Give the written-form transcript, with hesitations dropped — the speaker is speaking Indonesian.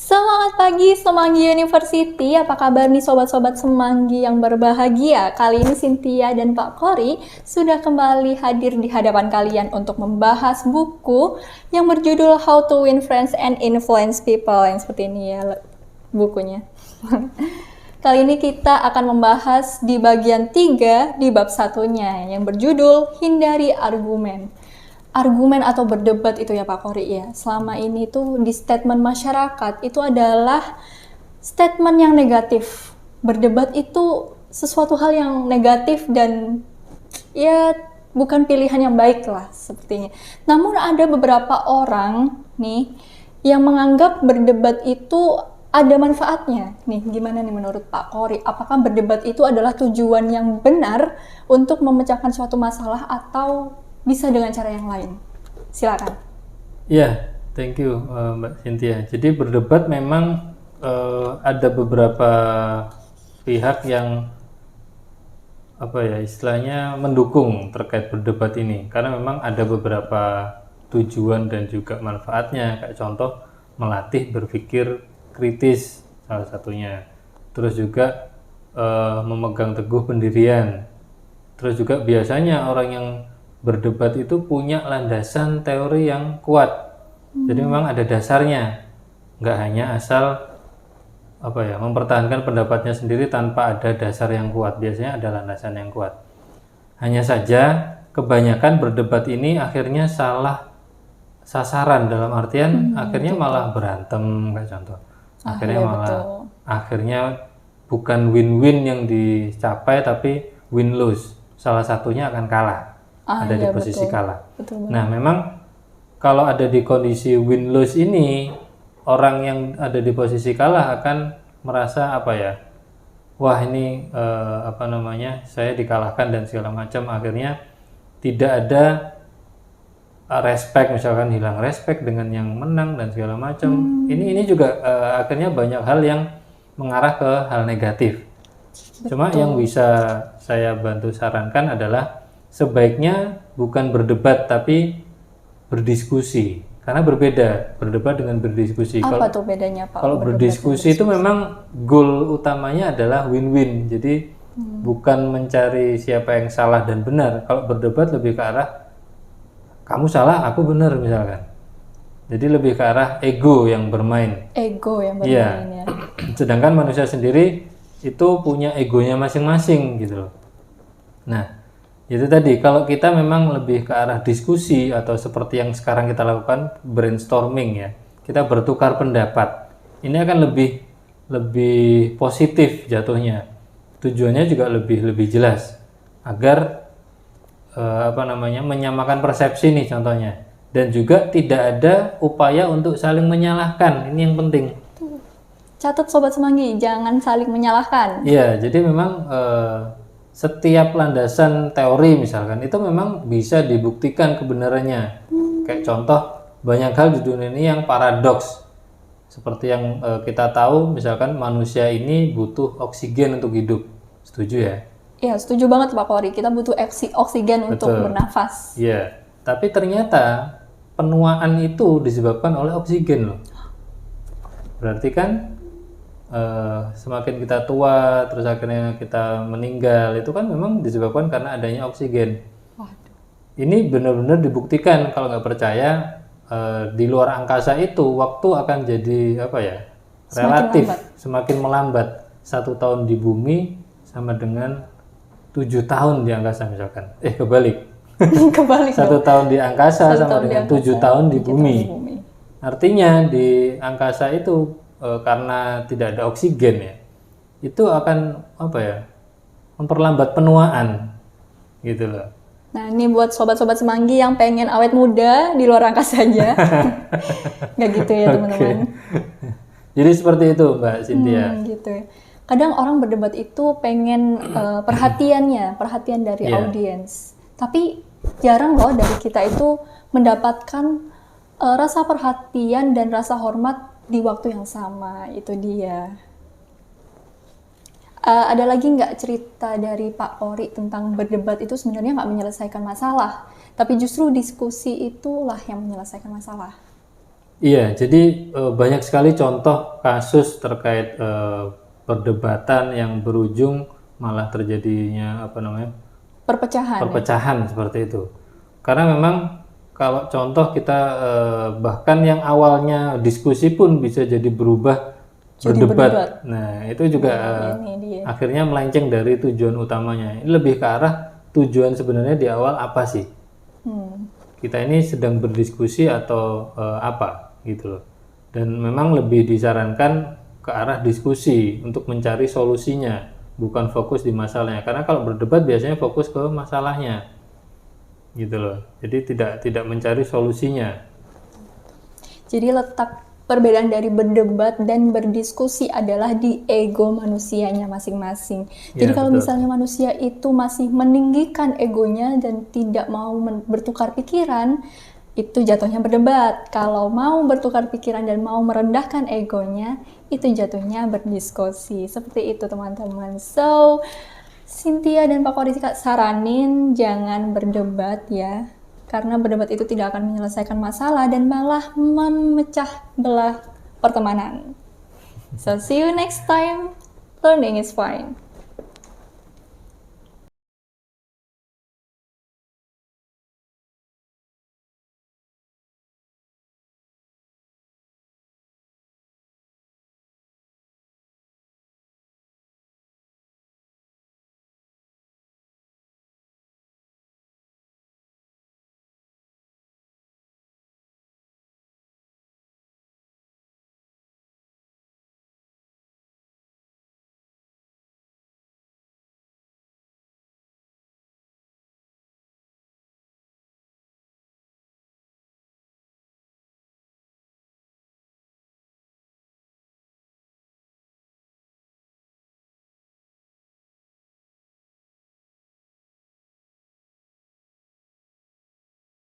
Semangat pagi Semanggi University, apa kabar nih sobat-sobat Semanggi yang berbahagia? Kali ini Cynthia dan Pak Kori sudah kembali hadir di hadapan kalian untuk membahas buku yang berjudul How to Win Friends and Influence People, yang seperti ini ya bukunya. Kali ini kita akan membahas di bagian 3 di bab satunya yang berjudul Hindari Argumen. Argumen atau berdebat itu ya Pak Kori ya, selama ini tuh di statement masyarakat itu adalah statement yang negatif. Berdebat itu sesuatu hal yang negatif dan ya bukan pilihan yang baik lah sepertinya. Namun ada beberapa orang nih yang menganggap berdebat itu ada manfaatnya. Nih gimana nih menurut Pak Kori? Apakah berdebat itu adalah tujuan yang benar untuk memecahkan suatu masalah atau bisa dengan cara yang lain? Silakan. Ya, thank you Mbak Cynthia. Jadi berdebat memang ada beberapa pihak yang istilahnya mendukung terkait berdebat ini, karena memang ada beberapa tujuan dan juga manfaatnya. Kayak contoh melatih berpikir kritis salah satunya. Terus juga memegang teguh pendirian. Terus juga biasanya orang yang berdebat itu punya landasan teori yang kuat. Jadi memang ada dasarnya, nggak hanya asal mempertahankan pendapatnya sendiri tanpa ada dasar yang kuat. Biasanya ada landasan yang kuat. Hanya saja kebanyakan berdebat ini akhirnya salah sasaran, dalam artian akhirnya malah berantem, kayak contoh. Akhirnya bukan win-win yang dicapai, tapi win-lose. Salah satunya akan kalah. Ada di posisi kalah. Nah, memang kalau ada di kondisi win-lose ini, orang yang ada di posisi kalah akan merasa wah ini saya dikalahkan dan segala macam. Akhirnya tidak ada respect, misalkan hilang respect dengan yang menang dan segala macam. Ini juga akhirnya banyak hal yang mengarah ke hal negatif. Cuma yang bisa saya bantu sarankan adalah sebaiknya bukan berdebat tapi berdiskusi, karena berbeda berdebat dengan berdiskusi. Apa tuh bedanya Pak? Kalau berdiskusi itu memang goal utamanya adalah win-win, jadi bukan mencari siapa yang salah dan benar. Kalau berdebat lebih ke arah kamu salah, aku benar misalkan. Jadi lebih ke arah ego yang bermain. Ego yang bermain ya. Sedangkan manusia sendiri itu punya egonya masing-masing gitu loh. Nah, itu tadi, kalau kita memang lebih ke arah diskusi atau seperti yang sekarang kita lakukan brainstorming ya, kita bertukar pendapat, ini akan lebih positif jatuhnya. Tujuannya juga lebih jelas agar menyamakan persepsi nih contohnya, dan juga tidak ada upaya untuk saling menyalahkan. Ini yang penting. Catat Sobat Semanggi, jangan saling menyalahkan. Iya, jadi memang setiap landasan teori misalkan itu memang bisa dibuktikan kebenarannya. Kayak contoh banyak hal di dunia ini yang paradoks. Seperti yang kita tahu, misalkan manusia ini butuh oksigen untuk hidup. Setuju ya? Iya, setuju banget Pak Kori. Kita butuh oksigen untuk bernafas. Iya, tapi ternyata penuaan itu disebabkan oleh oksigen loh. Berarti kan semakin kita tua, terus akhirnya kita meninggal, itu kan memang disebabkan karena adanya oksigen. Waduh. Ini benar-benar dibuktikan. Kalau nggak percaya, di luar angkasa itu waktu akan jadi relatif semakin melambat. 1 tahun di bumi sama dengan 7 tahun di angkasa misalkan. Kebalik. 1 tahun di angkasa sama dengan 7 tahun di bumi. Artinya di angkasa itu karena tidak ada oksigen ya, itu akan memperlambat penuaan gitu loh. Nah, ini buat sobat-sobat Semanggi yang pengen awet muda di luar angkasa aja. Nggak gitu ya teman-teman. Jadi seperti itu Mbak Cynthia. Gitu ya. Kadang orang berdebat itu pengen perhatian dari audiens. Tapi jarang loh dari kita itu mendapatkan rasa perhatian dan rasa hormat di waktu yang sama. Itu dia. Ada lagi nggak cerita dari Pak Kori tentang berdebat itu sebenarnya nggak menyelesaikan masalah, tapi justru diskusi itulah yang menyelesaikan masalah? Iya, jadi banyak sekali contoh kasus terkait perdebatan yang berujung malah terjadinya perpecahan seperti itu. Karena memang kalau contoh kita bahkan yang awalnya diskusi pun bisa jadi berubah berdebat. Nah, itu juga akhirnya melenceng dari tujuan utamanya. Ini lebih ke arah tujuan sebenarnya di awal apa sih? Kita ini sedang berdiskusi atau apa gitu loh. Dan memang lebih disarankan ke arah diskusi untuk mencari solusinya, bukan fokus di masalahnya. Karena kalau berdebat biasanya fokus ke masalahnya. Gitu loh. Jadi tidak mencari solusinya. Jadi letak perbedaan dari berdebat dan berdiskusi adalah di ego manusianya masing-masing. Jadi kalau misalnya manusia itu masih meninggikan egonya dan tidak mau bertukar pikiran, itu jatuhnya berdebat. Kalau mau bertukar pikiran dan mau merendahkan egonya, itu jatuhnya berdiskusi. Seperti itu teman-teman. So, Cynthia dan Pak Kori saranin jangan berdebat ya. Karena berdebat itu tidak akan menyelesaikan masalah dan malah memecah belah pertemanan. So, see you next time. Learning is fine.